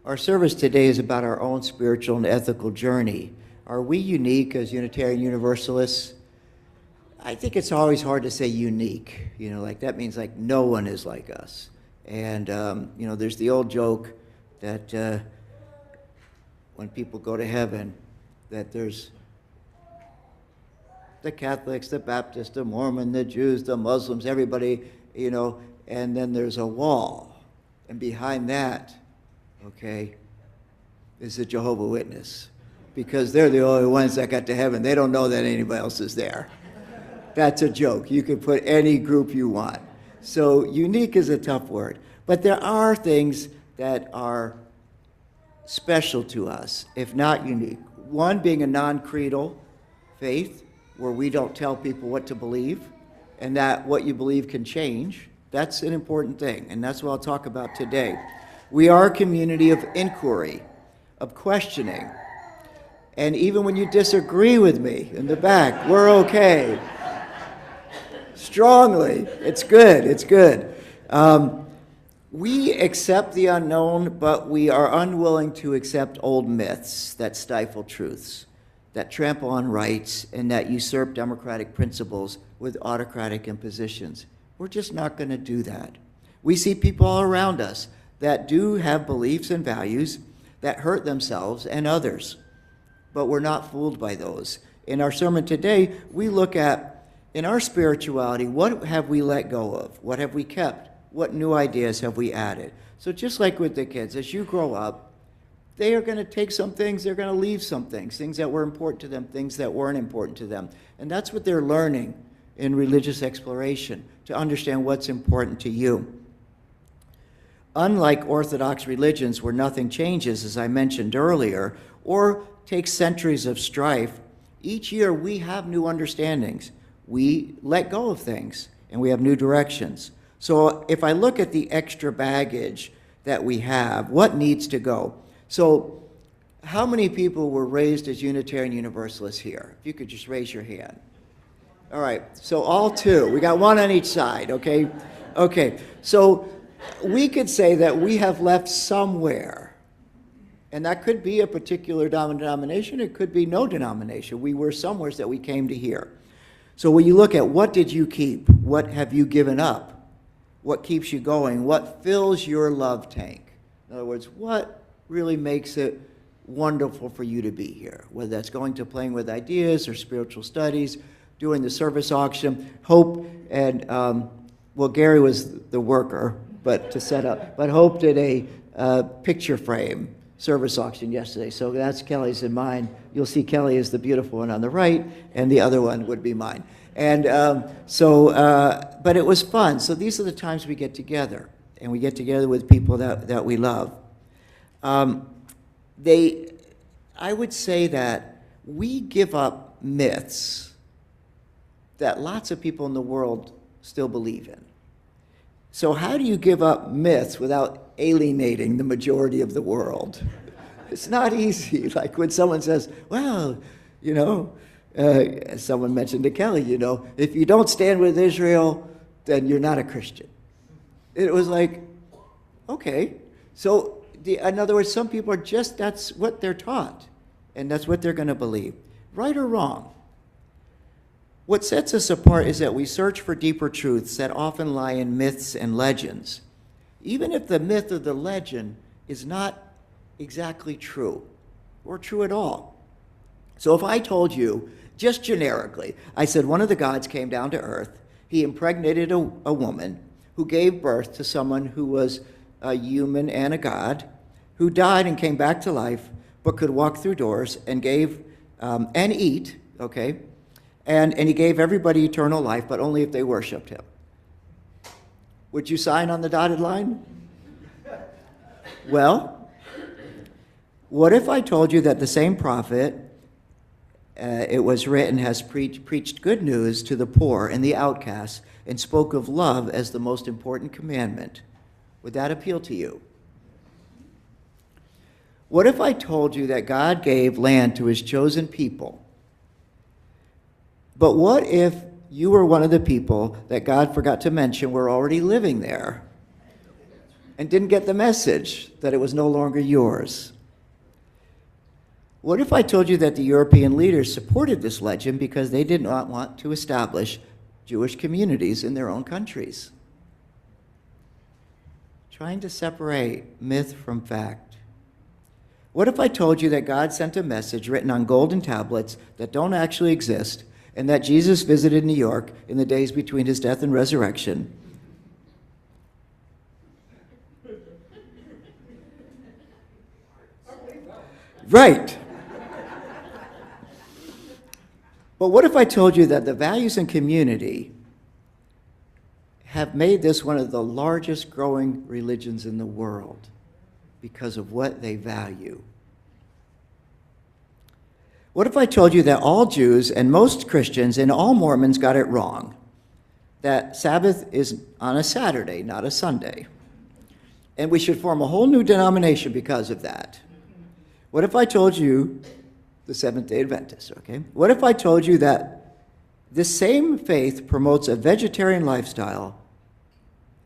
Our service today is about our own spiritual and ethical journey. Are we unique as Unitarian Universalists? I think it's always hard to say unique. Like that means like no one is like us. And, there's the old joke that when people go to heaven, that there's the Catholics, the Baptists, the Mormon, the Jews, the Muslims, everybody, and then there's a wall. And behind that, is the Jehovah's Witness. Because they're the only ones that got to heaven. They don't know that anybody else is there. That's a joke. You can put any group you want. So unique is a tough word. But there are things that are special to us, if not unique. One being a non-creedal faith, where we don't tell people what to believe, and that what you believe can change. That's an important thing, and that's what I'll talk about today. We are a community of inquiry, of questioning. And even when you disagree with me in the back, we're okay. Strongly. It's good. It's good. We accept the unknown, but we are unwilling to accept old myths that stifle truths, that trample on rights, and that usurp democratic principles with autocratic impositions. We're just not going to do that. We see people all around us that do have beliefs and values that hurt themselves and others, but we're not fooled by those. In our sermon today, we look at, in our spirituality, what have we let go of? What have we kept? What new ideas have we added? So just like with the kids, as you grow up, they are going to take some things, they're going to leave some things that were important to them, things that weren't important to them. And that's what they're learning in religious exploration, to understand what's important to you. Unlike Orthodox religions where nothing changes, as I mentioned earlier, or takes centuries of strife, each year we have new understandings. We let go of things, and we have new directions. So if I look at the extra baggage that we have, what needs to go? So how many people were raised as Unitarian Universalists here? If you could just raise your hand. All right, so all two. We got one on each side, okay? Okay, so we could say that we have left somewhere, and that could be a particular denomination, it could be no denomination. We were somewhere that we came to here. So when you look at what did you keep, what have you given up, what keeps you going, what fills your love tank? In other words, what really makes it wonderful for you to be here, whether that's going to Playing with Ideas or spiritual studies, doing the service auction, Hope, and well, Gary was the worker, but to set up, but Hope did a picture frame service auction yesterday, so that's Kelly's and mine. You'll see Kelly is the beautiful one on the right, and the other one would be mine. And but it was fun. So these are the times we get together, and we get together with people that we love. I would say that we give up myths that lots of people in the world still believe in. So how do you give up myths without alienating the majority of the world? It's not easy. Like when someone says, well, someone mentioned to Kelly, if you don't stand with Israel, then you're not a Christian. It was like, okay. So in other words, some people are that's what they're taught, and that's what they're going to believe. Right or wrong? What sets us apart is that we search for deeper truths that often lie in myths and legends, even if the myth or the legend is not exactly true or true at all. So if I told you, just generically, I said one of the gods came down to earth, he impregnated a woman who gave birth to someone who was a human and a god, who died and came back to life, but could walk through doors and gave and eat, okay? And he gave everybody eternal life, but only if they worshiped him. Would you sign on the dotted line? Well, what if I told you that the same prophet, it was written, has preached good news to the poor and the outcasts and spoke of love as the most important commandment? Would that appeal to you? What if I told you that God gave land to his chosen people? But what if you were one of the people that God forgot to mention were already living there? and didn't get the message that it was no longer yours? What if I told you that the European leaders supported this legend because they did not want to establish Jewish communities in their own countries? Trying to separate myth from fact. What if I told you that God sent a message written on golden tablets that don't actually exist, and that Jesus visited New York in the days between his death and resurrection? Right. But what if I told you that the values and community have made this one of the largest growing religions in the world because of what they value? What if I told you that all Jews and most Christians and all Mormons got it wrong, that Sabbath is on a Saturday, not a Sunday, and we should form a whole new denomination because of that? What if I told you, the Seventh-day Adventists, okay? What if I told you that this same faith promotes a vegetarian lifestyle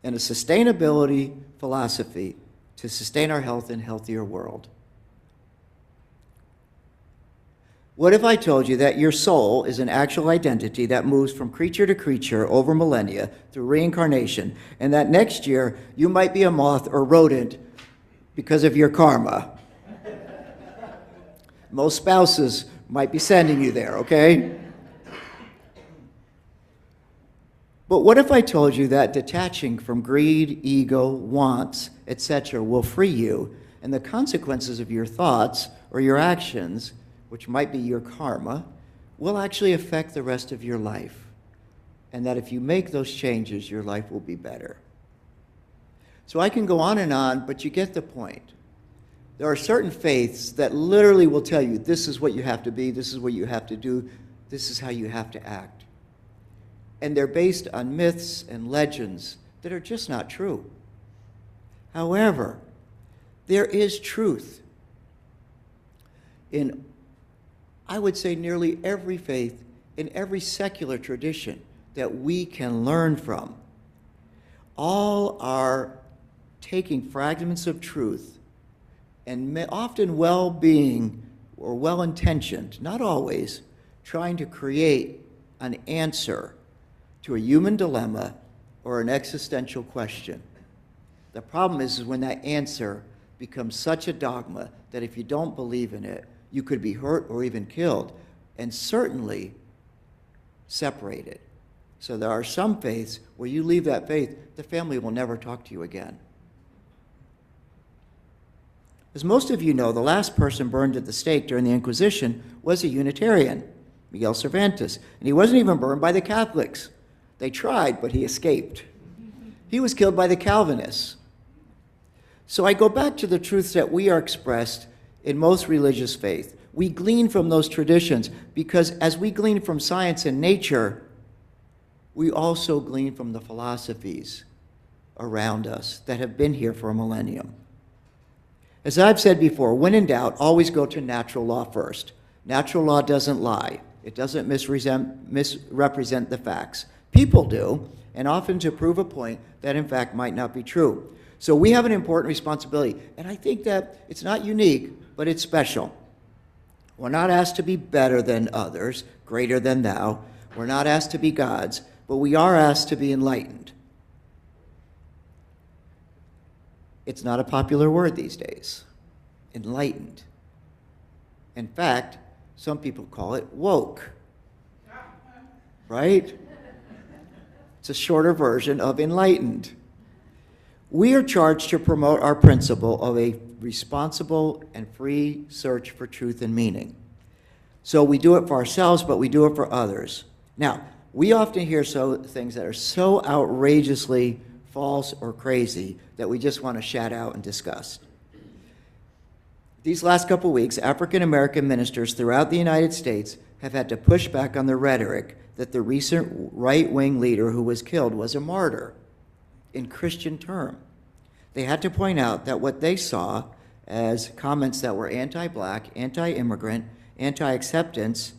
and a sustainability philosophy to sustain our health in a healthier world? What if I told you that your soul is an actual identity that moves from creature to creature over millennia through reincarnation, and that next year you might be a moth or rodent because of your karma? Most spouses might be sending you there, okay? But what if I told you that detaching from greed, ego, wants, etc. will free you, and the consequences of your thoughts or your actions, which might be your karma, will actually affect the rest of your life, and that if you make those changes, your life will be better? So I can go on, but you get the point. There are certain faiths that literally will tell you, this is what you have to be, this is what you have to do, this is how you have to act. And they're based on myths and legends that are just not true. However, there is truth in, I would say, nearly every faith, in every secular tradition that we can learn from. All are taking fragments of truth and often well-being or well-intentioned, not always, trying to create an answer to a human dilemma or an existential question. The problem is when that answer becomes such a dogma that if you don't believe in it, you could be hurt or even killed, and certainly separated. So there are some faiths where you leave that faith, the family will never talk to you again. As most of you know, the last person burned at the stake during the Inquisition was a Unitarian, Miguel Cervantes, and he wasn't even burned by the Catholics. They tried, but he escaped. He was killed by the Calvinists. So I go back to the truths that we are expressed in most religious faith. We glean from those traditions because as we glean from science and nature, we also glean from the philosophies around us that have been here for a millennium. As I've said before, when in doubt, always go to natural law first. Natural law doesn't lie. It doesn't misrepresent the facts. People do, and often to prove a point that in fact might not be true. So we have an important responsibility, and I think that it's not unique, but it's special. We're not asked to be better than others, greater than thou. We're not asked to be gods, but we are asked to be enlightened. It's not a popular word these days, enlightened. In fact, some people call it woke, right? It's a shorter version of enlightened. We are charged to promote our principle of a responsible and free search for truth and meaning. So we do it for ourselves, but we do it for others. Now, we often hear things that are so outrageously false or crazy that we just want to shout out and discuss. These last couple weeks, African American ministers throughout the United States have had to push back on the rhetoric that the recent right-wing leader who was killed was a martyr in Christian terms. They had to point out that what they saw as comments that were anti-black, anti-immigrant, anti-acceptance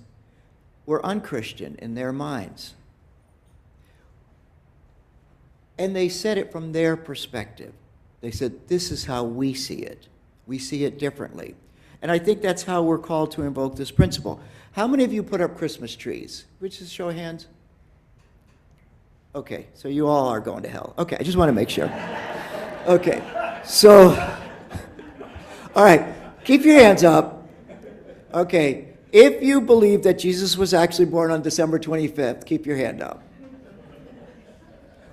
were unchristian in their minds. And they said it from their perspective. They said, this is how we see it. We see it differently. And I think that's how we're called to invoke this principle. How many of you put up Christmas trees? Which is show of hands? Okay, so you all are going to hell. Okay, I just want to make sure. Okay, so, all right, keep your hands up. Okay, if you believe that Jesus was actually born on December 25th, keep your hand up.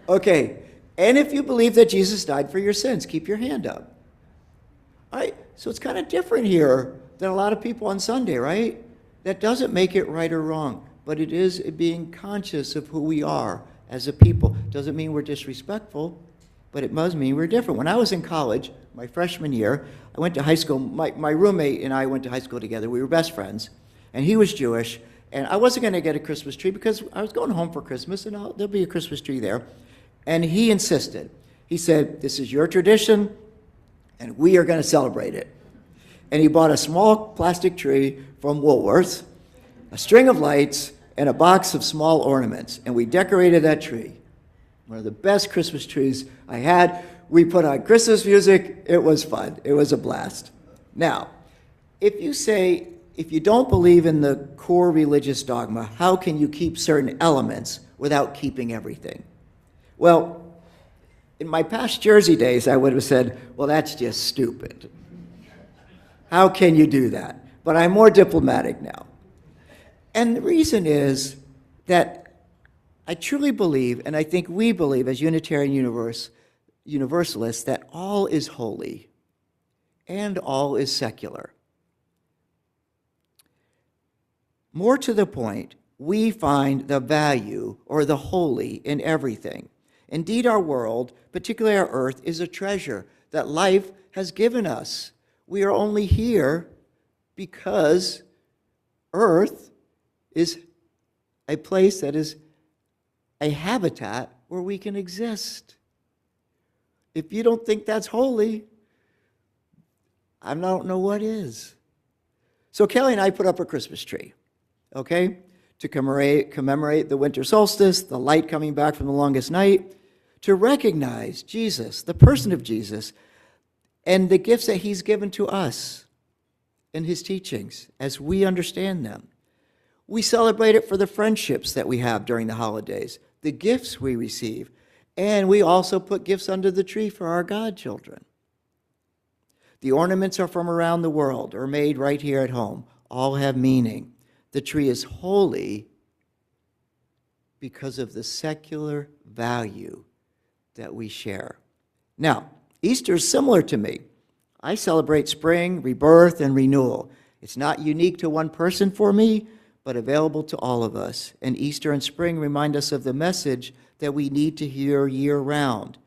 Okay, and if you believe that Jesus died for your sins, keep your hand up. All right, so it's kind of different here than a lot of people on Sunday, right? That doesn't make it right or wrong, but it is being conscious of who we are as a people. Doesn't mean we're disrespectful, but it must mean we're different. When I was in college, my freshman year, I went to high school. My roommate and I went to high school together. We were best friends, and he was Jewish, and I wasn't going to get a Christmas tree because I was going home for Christmas, and there'll be a Christmas tree there. And he insisted. He said, this is your tradition, and we are going to celebrate it. And he bought a small plastic tree from Woolworths, a string of lights, and a box of small ornaments. And we decorated that tree. One of the best Christmas trees I had. We put on Christmas music. It was fun. It was a blast. Now, if you don't believe in the core religious dogma, how can you keep certain elements without keeping everything? Well, in my past Jersey days, I would have said, well, that's just stupid. How can you do that? But I'm more diplomatic now. And the reason is that I truly believe, and I think we believe as Unitarian Universalists, that all is holy and all is secular. More to the point, we find the value or the holy in everything. Indeed, our world, particularly our earth, is a treasure that life has given us. We are only here because earth is a place that is a habitat where we can exist. If you don't think that's holy, I don't know what is. So Kelly and I put up a Christmas tree, okay, to commemorate the winter solstice, the light coming back from the longest night, to recognize Jesus, the person of Jesus, and the gifts that he's given to us in his teachings as we understand them. We celebrate it for the friendships that we have during the holidays, the gifts we receive, and we also put gifts under the tree for our godchildren. The ornaments are from around the world or made right here at home. All have meaning. The tree is holy because of the secular value that we share. Now, Easter is similar to me. I celebrate spring, rebirth, and renewal. It's not unique to one person for me, but available to all of us. And Easter and spring remind us of the message that we need to hear year-round,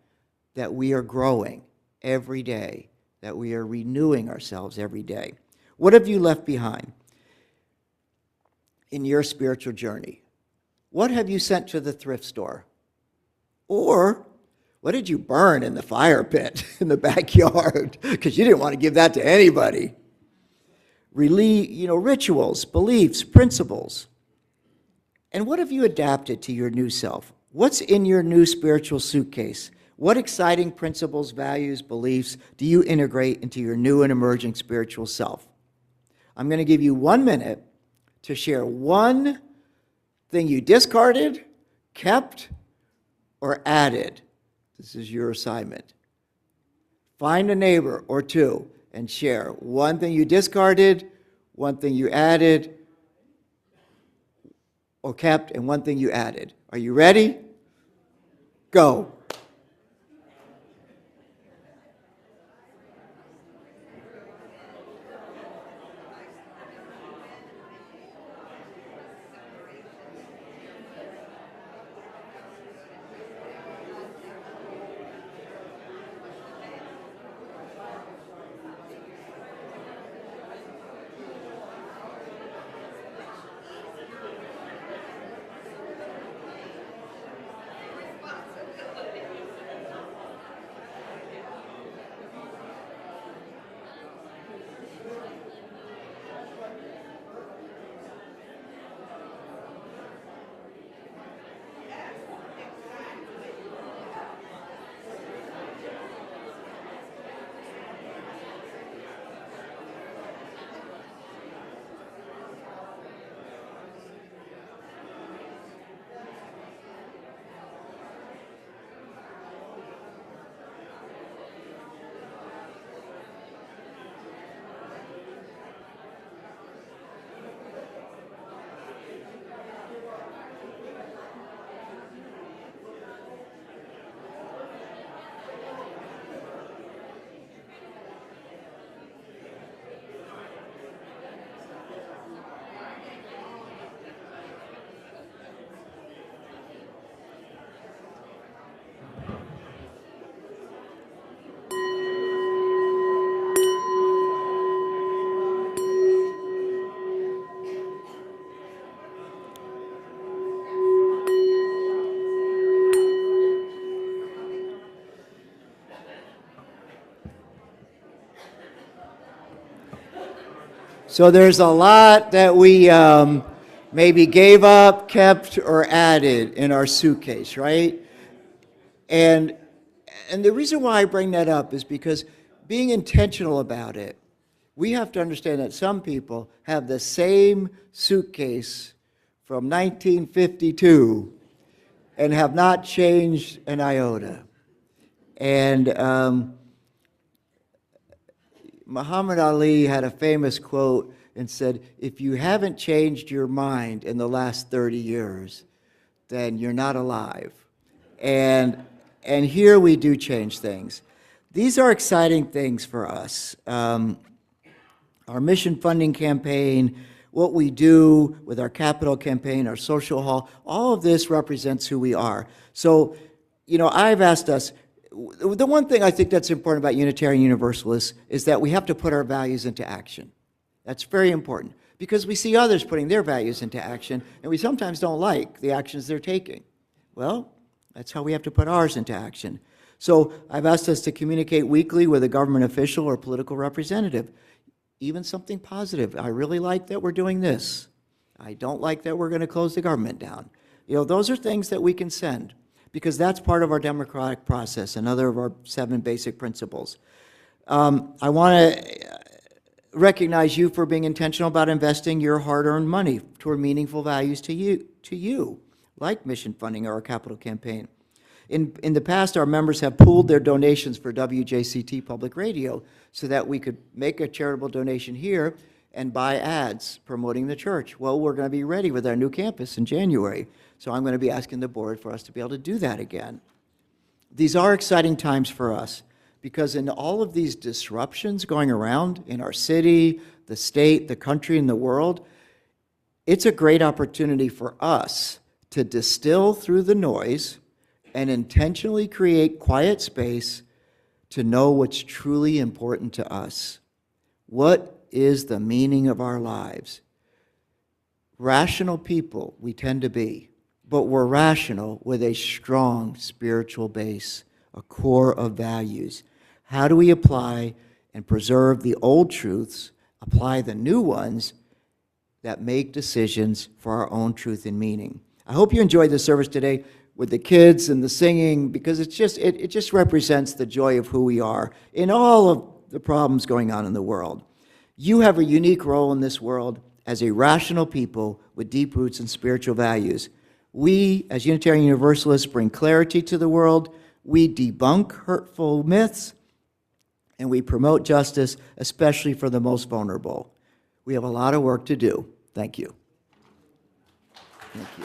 that we are growing every day, that we are renewing ourselves every day. What have you left behind in your spiritual journey? What have you sent to the thrift store? Or what did you burn in the fire pit in the backyard? Because you didn't want to give that to anybody. Rituals, beliefs, principles. And what have you adapted to your new self? What's in your new spiritual suitcase? What exciting principles, values, beliefs do you integrate into your new and emerging spiritual self? I'm going to give you 1 minute to share one thing you discarded, kept, or added. This is your assignment. Find a neighbor or two and share one thing you discarded, one thing you added or kept, and one thing you added. Are you ready? Go. So there's a lot that we maybe gave up, kept, or added in our suitcase, right? And the reason why I bring that up is because being intentional about it, we have to understand that some people have the same suitcase from 1952 and have not changed an iota. And Muhammad Ali had a famous quote and said, if you haven't changed your mind in the last 30 years, then you're not alive. And here we do change things. These are exciting things for us. Our mission funding campaign, what we do with our capital campaign, our social hall, all of this represents who we are. So, you know, I've asked us, the one thing I think that's important about Unitarian Universalists is that we have to put our values into action. That's very important because we see others putting their values into action and we sometimes don't like the actions they're taking. Well, that's how we have to put ours into action. So I've asked us to communicate weekly with a government official or political representative, even something positive. I really like that we're doing this. I don't like that we're going to close the government down. You know, those are things that we can send because that's part of our democratic process, another of our 7 basic principles. I want to recognize you for being intentional about investing your hard-earned money toward meaningful values to you, like mission funding or our capital campaign. In the past, our members have pooled their donations for WJCT Public Radio so that we could make a charitable donation here and buy ads promoting the church. Well, we're going to be ready with our new campus in January, so I'm going to be asking the board for us to be able to do that again. These are exciting times for us because in all of these disruptions going around in our city, the state, the country, and the world, it's a great opportunity for us to distill through the noise and intentionally create quiet space to know what's truly important to us. What is the meaning of our lives? Rational people we tend to be, but we're rational with a strong spiritual base, a core of values. How do we apply and preserve the old truths, apply the new ones that make decisions for our own truth and meaning? I hope you enjoyed the service today with the kids and the singing, because it just represents the joy of who we are in all of the problems going on in the world. You have a unique role in this world as a rational people with deep roots in spiritual values. We, as Unitarian Universalists, bring clarity to the world. We debunk hurtful myths, and we promote justice, especially for the most vulnerable. We have a lot of work to do. Thank you. Thank you.